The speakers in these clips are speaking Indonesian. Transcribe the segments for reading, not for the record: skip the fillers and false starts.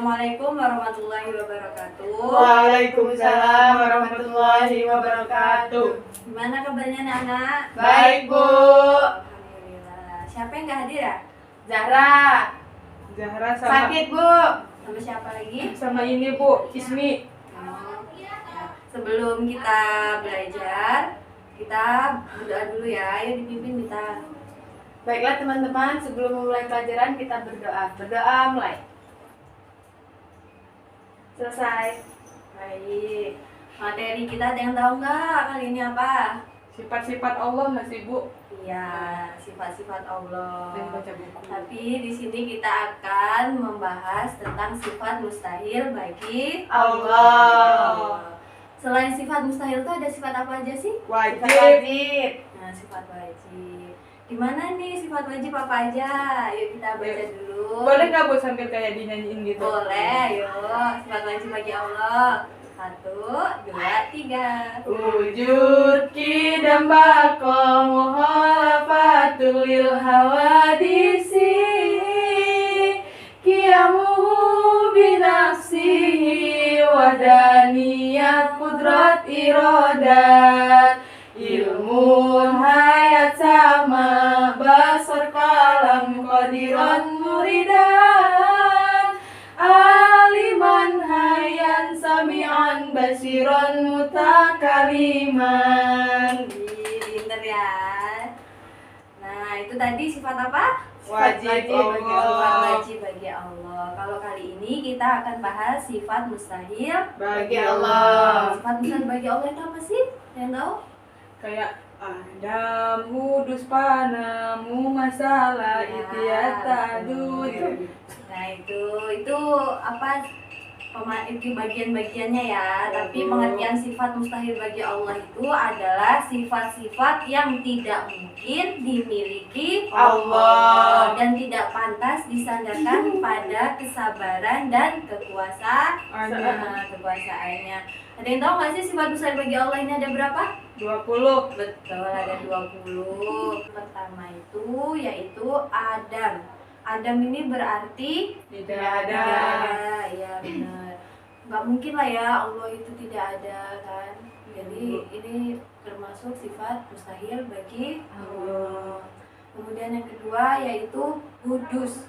Assalamualaikum warahmatullahi wabarakatuh. Waalaikumsalam warahmatullahi wabarakatuh. Gimana kabarnya anak-anak? Baik, Bu. Alhamdulillah. Siapa yang gak hadir ya? Zahra sama sakit, Bu. Sama siapa lagi? sama ini Bu, Ismi. Sebelum kita belajar, kita berdoa dulu ya. Ayo dipimpin kita. Baiklah teman-teman, sebelum memulai pelajaran kita berdoa. Berdoa mulai. Selesai. Baik. Materi kita ada yang tahu nggak kali ini apa? Sifat-sifat Allah nggak sih Bu? Iya, sifat-sifat Allah. Dan baca buku. Tapi di sini kita akan membahas tentang sifat mustahil bagi Allah. Selain sifat mustahil itu ada sifat apa aja sih? Sifat Wajib. wajib. Nah, sifat wajib. Gimana nih sifat wajib apa aja? Yuk kita baca dulu. Boleh nggak Bu sambil kayak dinyanyiin gitu? Boleh, yuk. Sifat wajib bagi Allah. 1, 2, 3. Wujud kidam bako muhalafatul lil hawadisi Qiyamuhu binafsihi wadaniyat kudrat iradat Ilmun hayat sama basar kalam qadiran muridan Aliman hayan sami'an basiran mutakaliman. Pinter ya. Nah, itu tadi sifat apa? Wajib bagi Allah. Sifat wajib bagi Allah. Kalau kali ini kita akan bahas sifat mustahil Bagi Allah. Sifat mustahil bagi Allah itu apa sih? Yang tahu? Kayak Adam hudus panamu masalah Ya, itiatadu betul. Nah, itu apa? Itu bagian-bagiannya ya. Tapi pengertian sifat mustahil bagi Allah itu adalah sifat-sifat yang tidak mungkin dimiliki Allah. dan tidak pantas disandarkan pada kesabaran dan kekuasaannya. Ada yang tahu nggak sih sifat mustahil bagi Allah ini ada berapa? 20. Betul, ada 20. Pertama itu yaitu Adam. Adam ini berarti Tidak tidak ada. ada, ya benar. Nggak mungkin lah ya Allah itu tidak ada kan. Jadi ini termasuk sifat mustahil bagi Allah. Kemudian yang kedua yaitu Hudus.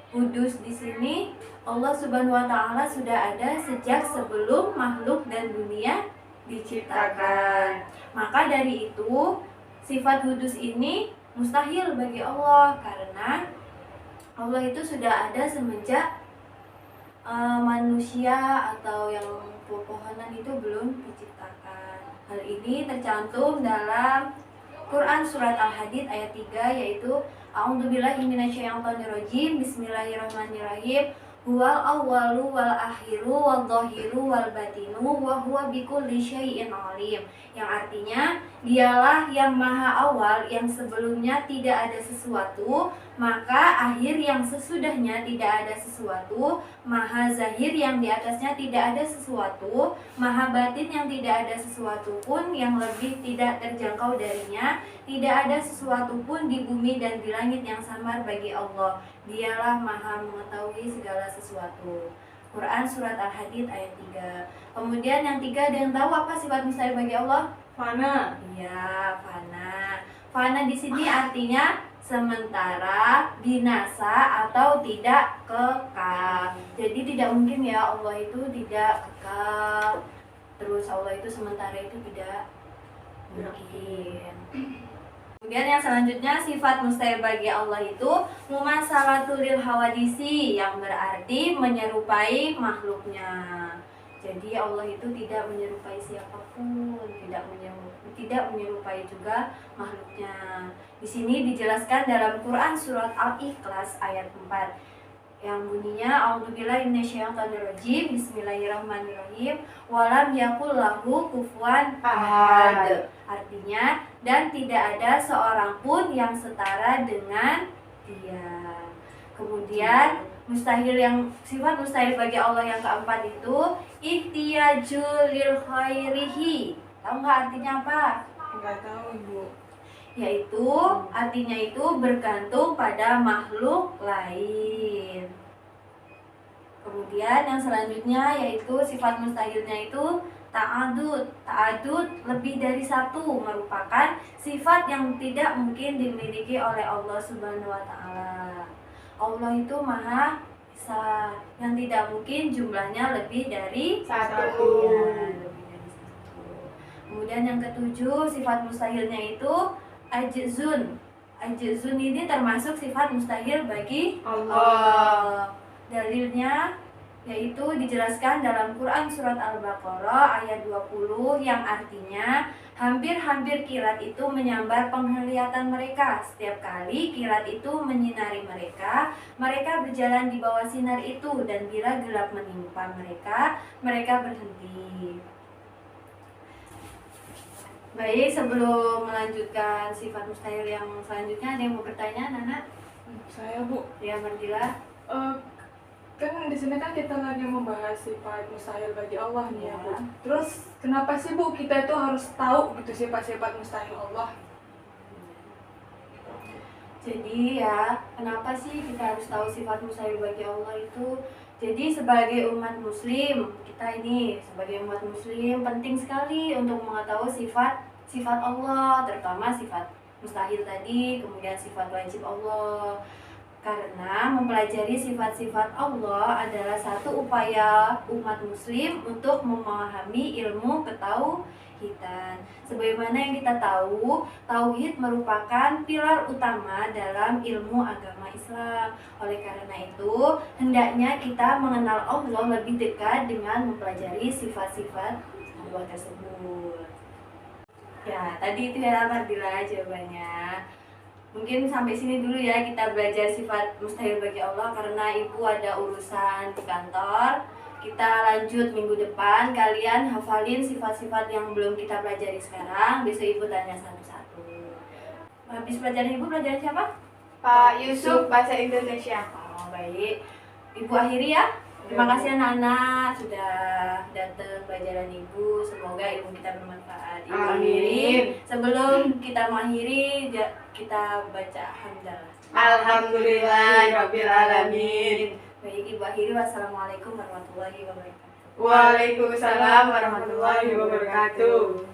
Hudus di sini Allah Subhanahu wa taala sudah ada sejak sebelum makhluk dan dunia diciptakan. Maka dari itu sifat Hudus ini mustahil bagi Allah karena Allah itu sudah ada semenjak manusia atau yang pepohonan itu belum diciptakan. Hal ini tercantum dalam Quran surat Al-Hadid ayat 3 yaitu A'udzubillahi minasyaitonirrajim. Bismillahirrahmanirrahim. Huwal awwalu wal akhiru wal dhahiru wal batinu wa huwa bikulli syai'in alim. Yang artinya dialah yang maha awal yang sebelumnya tidak ada sesuatu, maka akhir yang sesudahnya tidak ada sesuatu, maha zahir yang di atasnya tidak ada sesuatu, maha batin yang tidak ada sesuatu pun yang lebih tidak terjangkau darinya, tidak ada sesuatu pun di bumi dan di langit yang samar bagi Allah. Dialah maha mengetahui segala sesuatu. Quran surat Al-Hadid ayat 3. Kemudian yang 3 ada yang tahu apa sifat mustahil bagi Allah? Fana. Iya, fana. Fana di sini artinya sementara, binasa atau tidak kekal. Jadi tidak mungkin ya Allah itu tidak kekal. Terus Allah itu sementara itu tidak mungkin. Kemudian yang selanjutnya sifat mustahil bagi Allah itu mumasalatul lil hawadisi yang berarti menyerupai makhluknya. Jadi Allah itu tidak menyerupai siapapun, tidak menyerupai juga makhluknya. Di sini dijelaskan dalam Quran surat Al-Ikhlas ayat 4 yang bunyinya A'udzubillahi minasyaitonirrajim. Bismillahirrahmanirrahim. Walam yakul lahu kufuwan ahad. Artinya dan tidak ada seorang pun yang setara dengan dia. Kemudian sifat mustahil bagi Allah yang keempat itu ihtiyajul lil khairihi. Tahu nggak artinya apa? Nggak tahu Ibu. Yaitu artinya itu bergantung pada makhluk lain. Kemudian yang selanjutnya yaitu sifat mustahilnya itu ta'adud. Ta'adud lebih dari satu merupakan sifat yang tidak mungkin dimiliki oleh Allah Subhanahu wa taala. Allah itu Maha Esa, yang tidak mungkin jumlahnya lebih dari Satu. Ya, lebih dari satu. Kemudian yang ketujuh, sifat mustahilnya itu ajzun. Ajzun ini termasuk sifat mustahil bagi Allah. Dalilnya yaitu dijelaskan dalam Quran surat Al-Baqarah ayat 20 yang artinya hampir-hampir kilat itu menyambar penglihatan mereka. Setiap kali kilat itu menyinari mereka, mereka berjalan di bawah sinar itu, dan bila gelap menimpa mereka, mereka berhenti. Baik, sebelum melanjutkan sifat mustahil yang selanjutnya, ada yang mau bertanya, Nana? Saya Bu. Ya, Mardila. Kan di sini kan kita lagi membahas sifat mustahil bagi Allah nih ya Bu. Ya. Terus kenapa sih Bu kita itu harus tahu gitu sifat-sifat mustahil Allah? Jadi ya, kenapa sih kita harus tahu sifat mustahil bagi Allah itu? Jadi sebagai umat muslim, kita ini sebagai umat muslim penting sekali untuk mengetahui sifat Allah, terutama sifat mustahil tadi, kemudian sifat wajib Allah. Karena mempelajari sifat-sifat Allah adalah satu upaya umat muslim untuk memahami ilmu ketauhidan. Sebagaimana yang kita tahu, tauhid merupakan pilar utama dalam ilmu agama Islam. Oleh karena itu, hendaknya kita mengenal Allah lebih dekat dengan mempelajari sifat-sifat Allah tersebut. Ya, tadi itu ya Mardila jawabannya. Mungkin sampai sini dulu ya kita belajar sifat mustahil bagi Allah, karena ibu ada urusan di kantor. Kita lanjut minggu depan, kalian hafalin sifat-sifat yang belum kita pelajari sekarang. Besok ibu tanya satu-satu. Habis pelajaran ibu, pelajaran siapa? Pak Yusuf bahasa Indonesia. Oh, baik. Ibu akhiri ya. Terima kasih anak-anak sudah datang pelajaran ibu. Semoga ilmu kita bermanfaat. Ibu Amin. akhiri. Sebelum kita mengakhiri, kita baca hamdalah. Alhamdulillahirabbil alamin. Baik, ibu akhiri. Wassalamualaikum warahmatullahi wabarakatuh. Waalaikumsalam warahmatullahi wabarakatuh.